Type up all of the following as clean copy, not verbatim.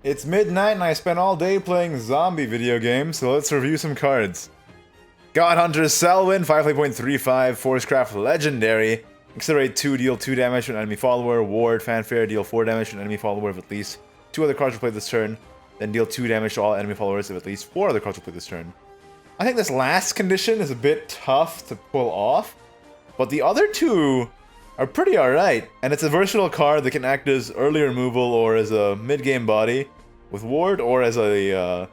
It's midnight and I spent all day playing zombie video games, so let's review some cards. Godhunter Selwyn, 5.35, Forcecraft Legendary. Accelerate 2, deal 2 damage to an enemy follower. Ward, Fanfare, deal 4 damage to an enemy follower if at least 2 other cards were played this turn. Then deal 2 damage to all enemy followers if at least 4 other cards were played this turn. I think this last condition is a bit tough to pull off, but the other two are pretty alright. And it's a versatile card that can act as early removal or as a mid-game body with Ward, or as a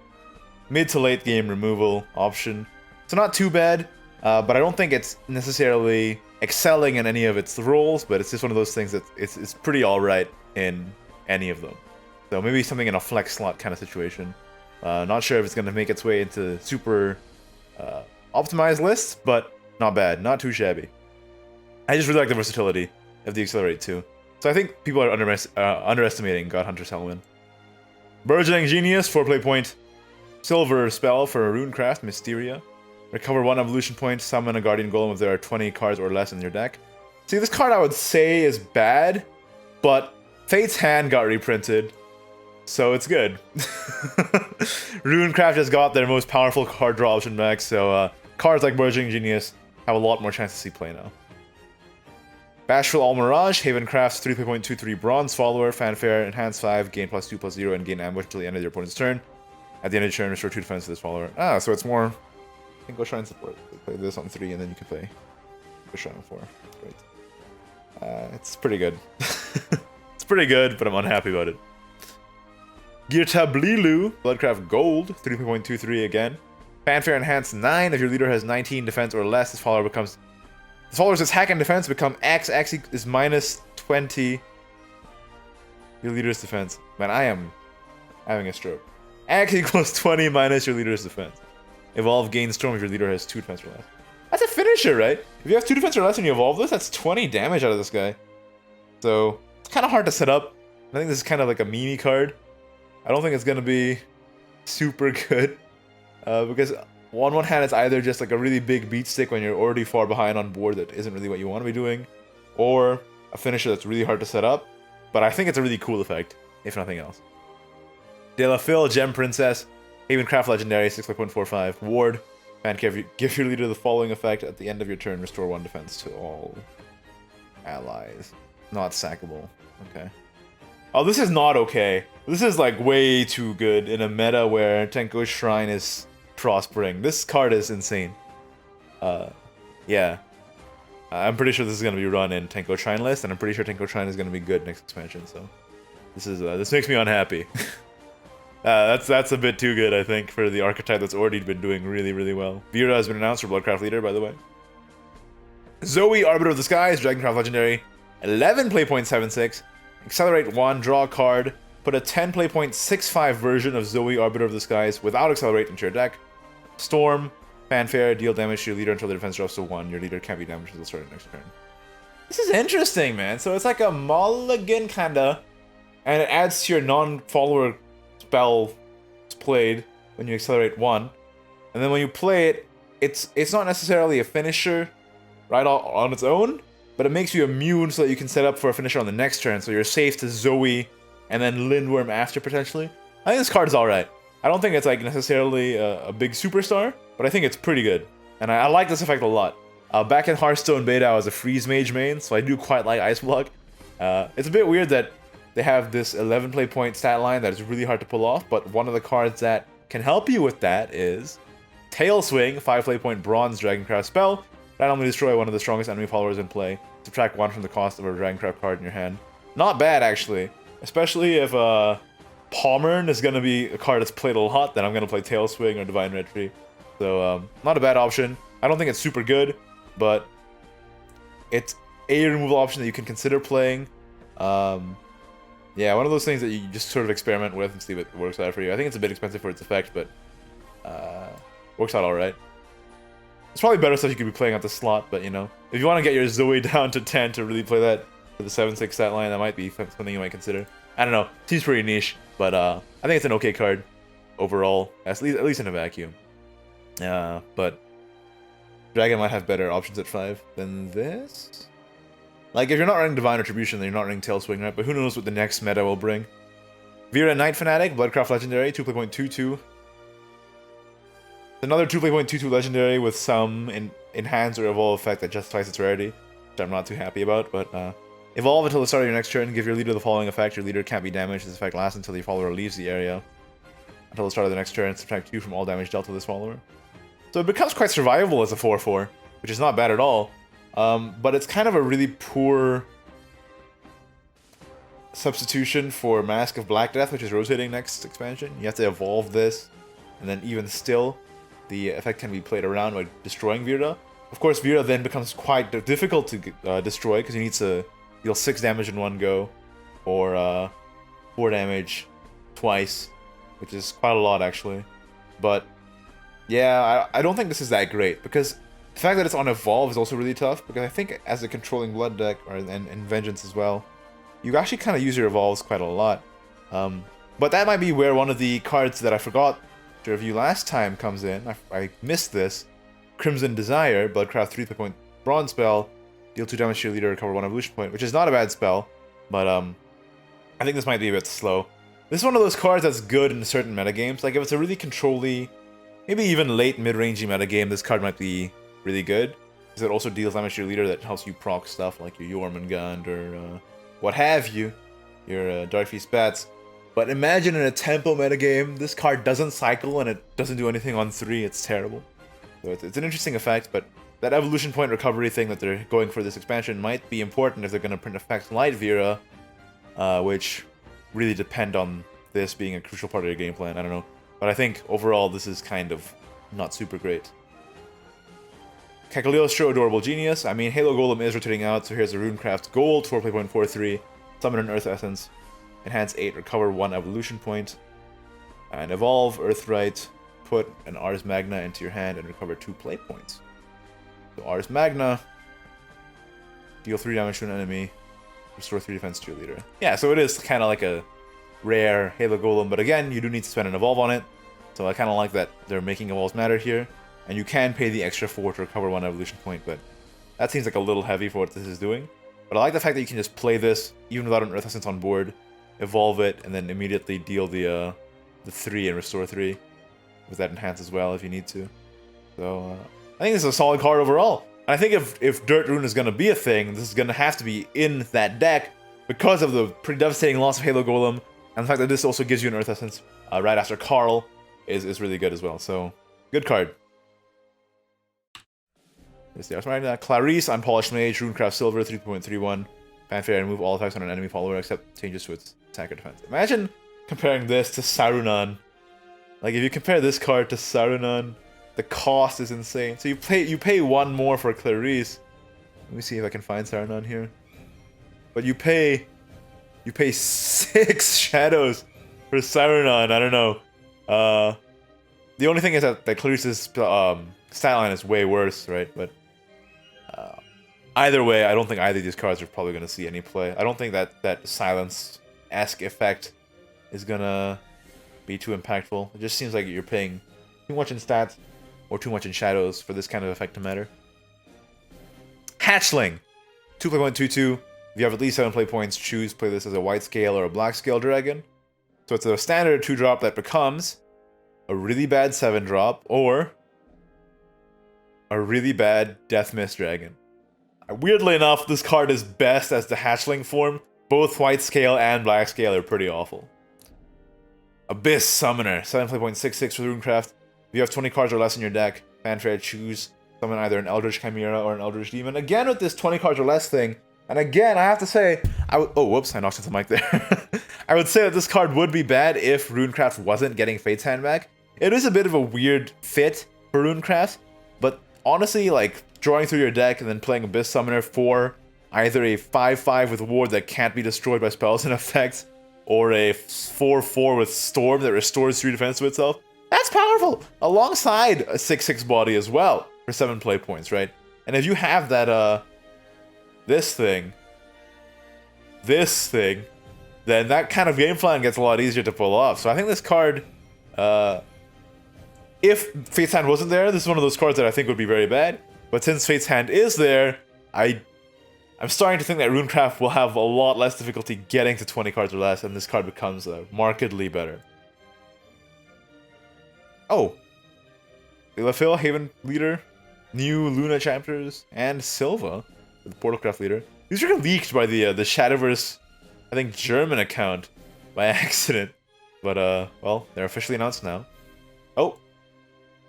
mid to late game removal option. So not too bad, but I don't think it's necessarily excelling in any of its roles, but it's just one of those things that it's pretty alright in any of them. So maybe something in a flex slot kind of situation. Not sure if it's going to make its way into super optimized lists, but not bad, not too shabby. I just really like the versatility of the Accelerate too. So I think people are underestimating Godhunter Selwyn. Burgeoning Genius, 4 point, silver spell for Runecraft Mysteria. Recover 1 evolution point, summon a Guardian Golem if there are 20 cards or less in your deck. See, this card I would say is bad, but Fate's Hand got reprinted, so it's good. Runecraft has got their most powerful card draw option back, so cards like Burgeoning Genius have a lot more chance to see play now. Bashful Al-mi'raj, Havencraft's 3.23 bronze follower, Fanfare, enhance 5, gain +2/+0, and gain ambush until the end of your opponent's turn. At the end of your turn, restore 2 defense to this follower. Ah, so it's more. I think go Shrine support. Play this on 3, and then you can play go Shrine on 4. Great. It's pretty good. It's pretty good, but I'm unhappy about it. Girtablilu, Bloodcraft Gold, 3.23 again. Fanfare enhance 9. If your leader has 19 defense or less, this follower becomes. This follower's attack and defense become X. X is -20. Your leader's defense. Man, I am having a stroke. X equals 20 minus your leader's defense. Evolve gain storm if your leader has 2 defense or less. That's a finisher, right? If you have 2 defense or less and you evolve this, that's 20 damage out of this guy. So it's kind of hard to set up. I think this is kind of like a meme card. I don't think it's gonna be super good because on one hand it's either just like a really big beat stick when you're already far behind on board that isn't really what you want to be doing, or a finisher that's really hard to set up. But I think it's a really cool effect, if nothing else. De La Fille, Gem Princess, Havencraft Legendary, 6.45. Ward, Fanfare, give your leader the following effect at the end of your turn, restore 1 defense to all allies. Not sackable. Okay. Oh, this is not okay. This is like way too good in a meta where Tenko's Shrine is prospering. This card is insane. Yeah. I'm pretty sure this is going to be run in Tenko Shrine list, and I'm pretty sure Tenko Shrine is going to be good next expansion, so this makes me unhappy. That's a bit too good, I think, for the archetype that's already been doing really, really well. Vera has been announced for Bloodcraft Leader, by the way. Zooey, Arbiter of the Skies, Dragoncraft Legendary, 11 playpoint 7/6. Accelerate 1, draw a card, put a 10 playpoint 6/5 version of Zooey, Arbiter of the Skies without Accelerate into your deck. Storm, Fanfare, deal damage to your leader until the defense drops to 1. Your leader can't be damaged until the start of next turn. This is interesting, man. So it's like a mulligan, kinda, and it adds to your non-follower spell played when you accelerate 1. And then when you play it, it's not necessarily a finisher right on its own, but it makes you immune so that you can set up for a finisher on the next turn, so you're safe to Zooey and then Lindworm after, potentially. I think this card is alright. I don't think it's like necessarily a big superstar, but I think it's pretty good. And I like this effect a lot. Back in Hearthstone beta, I was a Freeze Mage main, so I do quite like Ice Block. It's a bit weird that they have this 11 play point stat line that is really hard to pull off, but one of the cards that can help you with that is Tail Swing, 5 play point bronze Dragoncraft spell. Randomly destroy one of the strongest enemy followers in play. Subtract 1 from the cost of a Dragoncraft card in your hand. Not bad, actually. Especially if Pommern is going to be a card that's played a lot, then I'm going to play Tail Swing or Divine Retry. So, not a bad option. I don't think it's super good, but it's a removal option that you can consider playing. Yeah, one of those things that you just sort of experiment with and see if it works out for you. I think it's a bit expensive for its effect, but works out alright. It's probably better stuff you could be playing at the slot, but you know, if you want to get your Zooey down to 10 to really play that for the 7/6 stat line, that might be something you might consider. I don't know, seems pretty niche, but I think it's an okay card overall, at least in a vacuum. But Dragon might have better options at 5 than this. Like, if you're not running Divine Retribution, then you're not running Tail Swing, right? But who knows what the next meta will bring. Vera Knight Fanatic, Bloodcraft Legendary, 2.22. Another 2.22 Legendary with some enhance or evolve effect that justifies its rarity, which I'm not too happy about, but evolve until the start of your next turn, give your leader the following effect. Your leader can't be damaged. This effect lasts until your follower leaves the area. Until the start of the next turn, subtract 2 from all damage dealt to this follower. So it becomes quite survivable as a 4/4, which is not bad at all. But it's kind of a really poor substitution for Mask of Black Death, which is rotating next expansion. You have to evolve this, and then even still, the effect can be played around by destroying Vera. Of course, Vera then becomes quite difficult to destroy, because you need to deal 6 damage in one go, or 4 damage twice, which is quite a lot actually. But yeah, I don't think this is that great, because the fact that it's on Evolve is also really tough, because I think as a controlling Blood deck, and Vengeance as well, you actually kind of use your Evolves quite a lot. But that might be where one of the cards that I forgot to review last time comes in. I missed this. Crimson Desire, Bloodcraft 3 Bronze spell, deal 2 damage to your leader, recover 1 evolution point, which is not a bad spell, but I think this might be a bit slow. This is one of those cards that's good in certain metagames. Like if it's a really control-y, maybe even late mid-rangey metagame, this card might be really good, because it also deals damage to your leader that helps you proc stuff like your Jormungand or what have you, your Dark Feast Bats. But imagine in a tempo metagame, this card doesn't cycle and it doesn't do anything on 3, it's terrible. So it's an interesting effect, but that evolution point recovery thing that they're going for this expansion might be important if they're going to print effects like Vera, which really depend on this being a crucial part of your game plan, I don't know. But I think overall this is kind of not super great. Cagliostro, Adorable Genius. I mean, Halo Golem is rotating out, so here's a Runecraft Gold, 4.43, summon an Earth Essence, enhance 8, recover 1 evolution point, and evolve Earthright, put an Ars Magna into your hand and recover 2 play points. So Ars Magna, deal 3 damage to an enemy, restore 3 defense to your leader. Yeah, so it is kind of like a rare Halo Golem, but again, you do need to spend an evolve on it, so I kind of like that they're making evolves matter here. And you can pay the extra 4 to recover 1 evolution point, but that seems like a little heavy for what this is doing. But I like the fact that you can just play this, even without an Earth Essence on board, evolve it, and then immediately deal the 3 and restore 3, with that enhance as well if you need to. So, I think this is a solid card overall. And I think if Dirt Rune is going to be a thing, this is going to have to be in that deck, because of the pretty devastating loss of Halo Golem, and the fact that this also gives you an Earth Essence right after Karl is really good as well. So, good card. There's the Ars Magna. Clarisse, Unpolished Mage, Runecraft Silver, 3.31. Fanfare, remove all effects on an enemy follower except changes to its attack or defense. Imagine comparing this to Sarunan. Like, if you compare this card to Sarunan, the cost is insane. So you pay 1 more for Clarisse. Let me see if I can find Sarunan here. But you pay 6 shadows for Sarunan. I don't know. The only thing is that Clarisse's stat line is way worse, right? But either way, I don't think either of these cards are probably going to see any play. I don't think that silence-esque effect is going to be too impactful. It just seems like you're paying too much in stats or too much in shadows for this kind of effect to matter. Hatchling, 2.22. If you have at least 7 play points, choose play this as a Whitescale or a Blackscale Dragon. So it's a standard 2-drop that becomes a really bad 7-drop or a really bad Death Mist Dragon. Weirdly enough, this card is best as the Hatchling form. Both Whitescale and Blackscale are pretty awful. Abyss Summoner, 7.66 for Runecraft. If you have 20 cards or less in your deck, Fanfare, choose summon either an Eldritch Chimera or an Eldritch Demon. Again with this 20 cards or less thing, and again, I have to say, oh, whoops, I knocked into the mic there. I would say that this card would be bad if Runecraft wasn't getting Fate's Hand back. It is a bit of a weird fit for Runecraft, but honestly, like, drawing through your deck and then playing Abyss Summoner for either a 5/5 with Ward that can't be destroyed by spells and effects, or a 4/4 with Storm that restores 3 defense to itself, that's powerful! Alongside a 6/6 body as well, for 7 play points, right? And if you have that, this thing, then that kind of game plan gets a lot easier to pull off. So I think this card, if Fate's Hand wasn't there, this is one of those cards that I think would be very bad. But since Fate's Hand is there, I I'm starting to think that Runecraft will have a lot less difficulty getting to 20 cards or less, and this card becomes markedly better. Oh. Fille, Haven Leader, new Luna chapters, and Silva, the Portalcraft Leader. These were leaked by the Shadowverse, I think, German account by accident. But, well, they're officially announced now. Oh.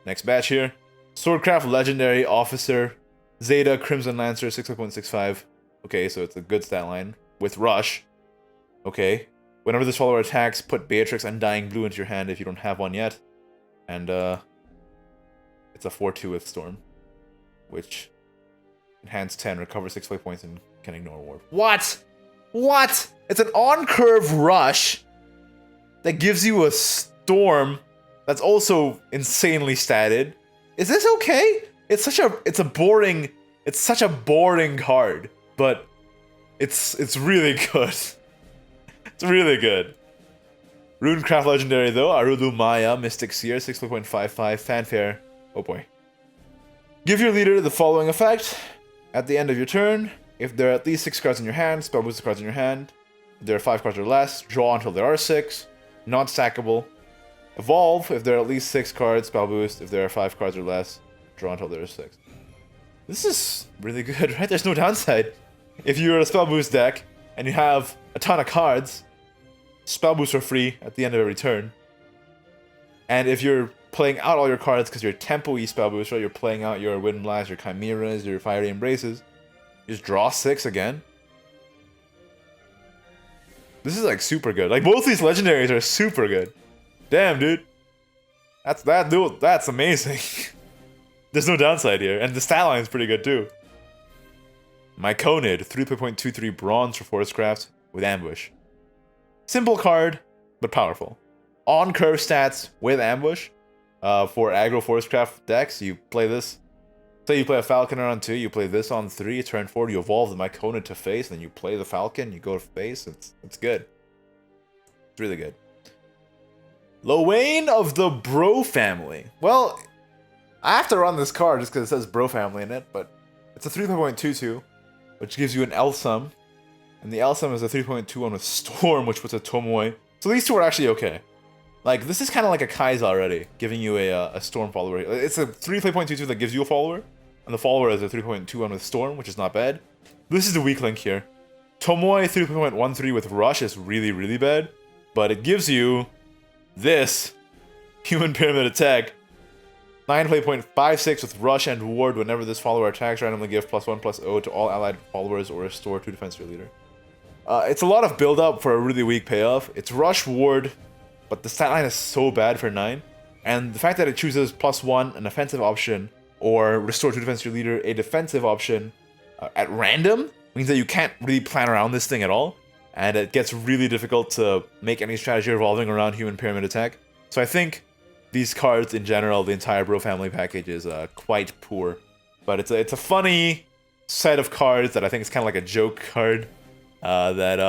Next batch here. Swordcraft Legendary Officer, Zeta, Crimson Lancer, 6.65. Okay, so it's a good stat line. With Rush. Okay. Whenever this follower attacks, put Beatrix Undying Blue into your hand if you don't have one yet. And, it's a 4-2 with Storm. Which, enhance 10, recover 6 play points, and can ignore ward. What? What? It's an on-curve Rush that gives you a Storm that's also insanely statted. Is this okay? It's such a boring card, but it's really good. It's really good. Runecraft Legendary though, Arulumaya, Mystic Seer, 6.55, Fanfare. Oh boy. Give your leader the following effect. At the end of your turn, if there are at least 6 cards in your hand, spell boost the cards in your hand. If there are 5 cards or less, draw until there are 6. Not stackable. Evolve, if there are at least 6 cards, spell boost. If there are 5 cards or less, draw until there are 6. This is really good, right? There's no downside. If you're a spell boost deck, and you have a ton of cards, spell boosts are free at the end of every turn. And if you're playing out all your cards because you're tempo-y spell boost, right? You're playing out your Wind Blast, your Chimeras, your Fiery Embraces. You just draw 6 again. This is like super good. Like both these legendaries are super good. Damn, dude. That's amazing. There's no downside here. And the stat line is pretty good too. Myconid, 3.23 bronze for Forestcraft with Ambush. Simple card, but powerful. On-curve stats with Ambush. For aggro Forestcraft decks, you play this. Say you play a Falconer on 2, you play this on 3, turn 4, you evolve the Myconid to face, then you play the Falcon, you go to face. It's good. It's really good. Lowain of the Bro Family. Well, I have to run this card just because it says Bro Family in it, but it's a 3.22, which gives you an Elsum. And the Elsum is a 3.21 with Storm, which puts a Tomoe. So these two are actually okay. Like, this is kind of like a Kai'Sa already, giving you a Storm follower. It's a 3.22 that gives you a follower, and the follower is a 3.21 with Storm, which is not bad. This is the weak link here. Tomoe 3.13 with Rush is really, really bad, but it gives you this Human Pyramid Attack. 9.56 with Rush and Ward. Whenever this follower attacks, randomly give +1/+0 to all allied followers or restore 2 defense to your leader. It's a lot of build-up for a really weak payoff. It's Rush, Ward, but the stat line is so bad for 9. And the fact that it chooses +1, an offensive option, or restore 2 defense to your leader, a defensive option, at random, means that you can't really plan around this thing at all. And it gets really difficult to make any strategy revolving around Human Pyramid Attack. So I think these cards in general, the entire Bro Family package is quite poor. But it's a funny set of cards that I think is kind of like a joke card that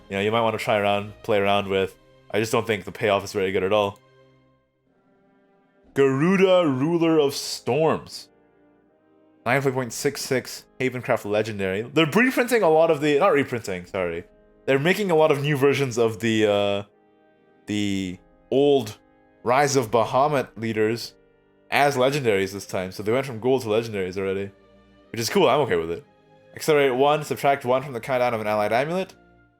you know, you might want to play around with. I just don't think the payoff is very good at all. Garuda, Ruler of Storms. 9.66 Havencraft Legendary. They're reprinting a lot of the... Not reprinting, sorry. They're making a lot of new versions of the old Rise of Bahamut leaders as legendaries this time. So they went from gold to legendaries already. Which is cool, I'm okay with it. Accelerate 1, subtract 1 from the countdown of an allied amulet.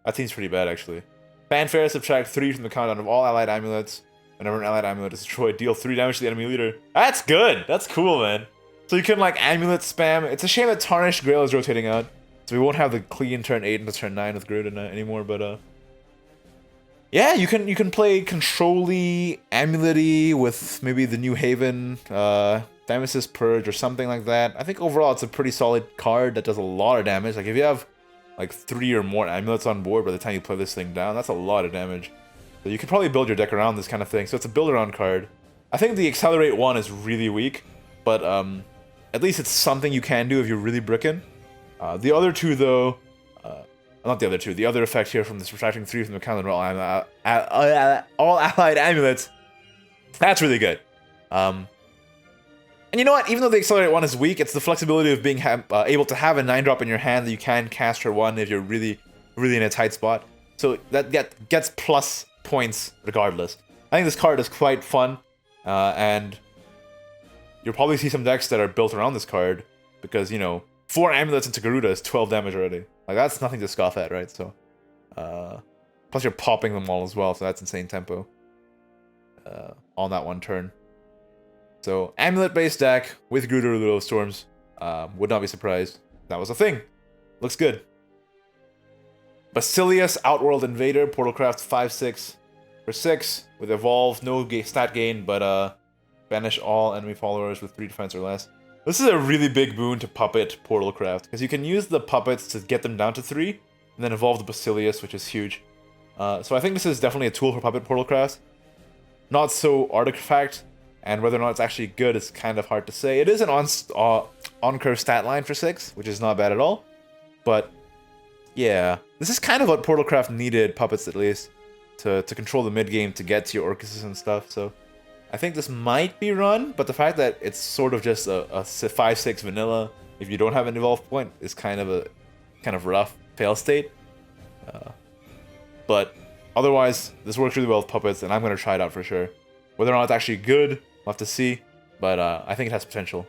That seems pretty bad, actually. Fanfare, subtract 3 from the countdown of all allied amulets. Whenever an allied amulet is destroyed, deal 3 damage to the enemy leader. That's good! That's cool, man. So you can, like, amulet spam. It's a shame that Tarnished Grail is rotating out. So we won't have the clean turn 8 into turn 9 with Garuda anymore, but, yeah, you can play control-y, amulet-y with maybe the new Haven, Nemesis Purge or something like that. I think overall it's a pretty solid card that does a lot of damage. Like, if you have, like, 3 or more amulets on board by the time you play this thing down, that's a lot of damage. So you could probably build your deck around this kind of thing. So it's a build-around card. I think the Accelerate 1 is really weak, but, at least it's something you can do if you're really bricking. The other two, though... not the other two. The other effect here from the subtracting 3 from the countdown of all allied amulets. That's really good. And you know what? Even though the Accelerate 1 is weak, it's the flexibility of being able to have a 9-drop in your hand that you can cast for 1 if you're really in a tight spot. So that gets plus points regardless. I think this card is quite fun, and you'll probably see some decks that are built around this card because, you know, 4 amulets into Garuda is 12 damage already. Like, that's nothing to scoff at, right? So, plus you're popping them all as well, so that's insane tempo on that one turn. So, amulet-based deck with Garuda Ruler of Storms. Would not be surprised. That was a thing. Looks good. Basileus, Outworld Invader, Portalcraft 5/6 for 6 with Evolve, no stat gain, but banish all enemy followers with 3 defense or less. This is a really big boon to Puppet Portalcraft, because you can use the puppets to get them down to 3, and then evolve the Basileus, which is huge. So I think this is definitely a tool for Puppet Portalcraft. Not so Artifact, and whether or not it's actually good is kind of hard to say. It is an on-curve stat line for 6, which is not bad at all. But, yeah. This is kind of what Portalcraft needed, Puppets at least, to control the mid-game, to get to your Orcuses and stuff, so... I think this might be run, but the fact that it's sort of just a 5/6 vanilla, if you don't have an evolve point, is kind of rough fail state. But otherwise, this works really well with Puppets, and I'm going to try it out for sure. Whether or not it's actually good, we'll have to see, but I think it has potential.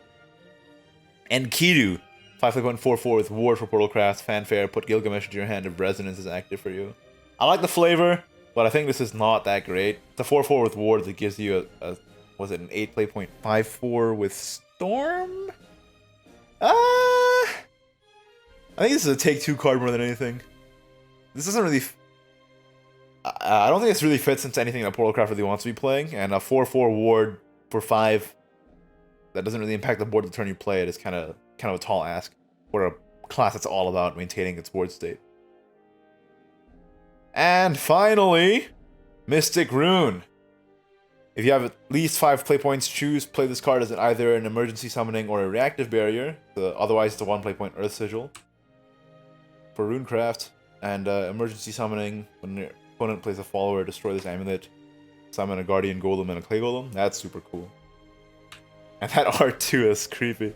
And Kidu, 5.44 with Ward for Portalcraft, Fanfare, put Gilgamesh into your hand if Resonance is active for you. I like the flavor, but I think this is not that great. It's a 4/4 with Ward that gives you was it an 8 play point 5/4 with Storm? I think this is a take 2 card more than anything. This doesn't really... I don't think this really fits into anything that Portalcraft really wants to be playing, and a 4/4 Ward for 5 that doesn't really impact the board the turn you play it is kind of a tall ask for a class that's all about maintaining its board state. And finally, Mystic Rune. If you have at least 5 play points, play this card as either an emergency summoning or a reactive barrier. Otherwise, it's a 1 play point Earth Sigil. For Runecraft, and emergency summoning, when your opponent plays a follower, destroy this amulet, summon a Guardian Golem and a Clay Golem. That's super cool. And that art too is creepy.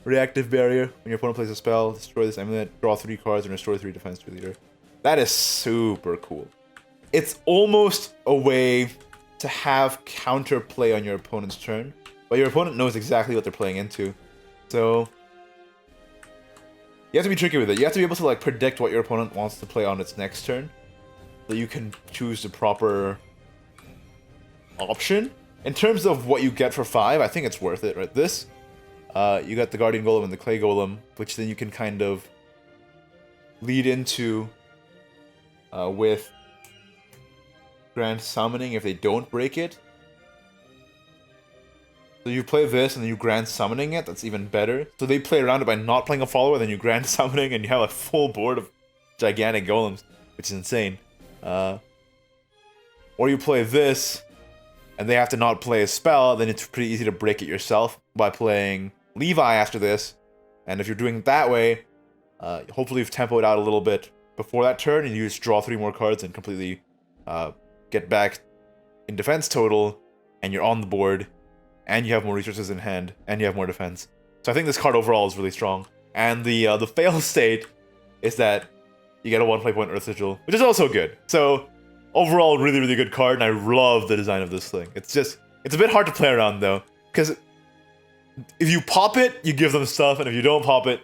Reactive Barrier, when your opponent plays a spell, destroy this amulet, draw 3 cards, and restore 3 defense to your leader. That is super cool. It's almost a way to have counterplay on your opponent's turn, but your opponent knows exactly what they're playing into. So you have to be tricky with it. You have to be able to like predict what your opponent wants to play on its next turn, so you can choose the proper option. In terms of what you get for 5, I think it's worth it, right? This, you got the Guardian Golem and the Clay Golem, which then you can kind of lead into with Grand Summoning if they don't break it. So you play this and then you Grand Summoning it, that's even better. So they play around it by not playing a follower, then you Grand Summoning and you have a full board of gigantic golems, which is insane. Or you play this and they have to not play a spell, then it's pretty easy to break it yourself by playing Levi after this. And if you're doing it that way, hopefully you've tempoed out a little bit before that turn, and you just draw 3 more cards and completely get back in defense total, and you're on the board, and you have more resources in hand, and you have more defense. So I think this card overall is really strong. And the fail state is that you get a 1 play point Earth Sigil, which is also good. So overall, really, really good card, and I love the design of this thing. It's a bit hard to play around though, because if you pop it, you give them stuff, and if you don't pop it,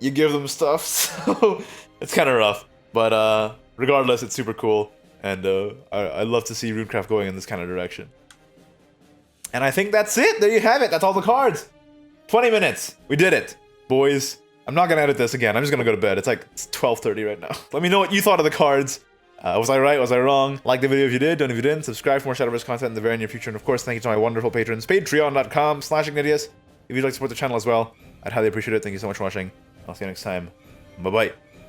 you give them stuff. So it's kind of rough, but regardless, it's super cool, and I love to see Runecraft going in this kind of direction. And I think that's it. There you have it. That's all the cards. 20 minutes. We did it, boys. I'm not gonna edit this again. I'm just gonna go to bed. It's 12:30 right now. Let me know what you thought of the cards. Was I right? Was I wrong? Like the video if you did. Don't if you didn't. Subscribe for more Shadowverse content in the very near future. And of course, thank you to my wonderful patrons. Patreon.com/Ignatius. If you'd like to support the channel as well, I'd highly appreciate it. Thank you so much for watching. I'll see you next time. Bye-bye.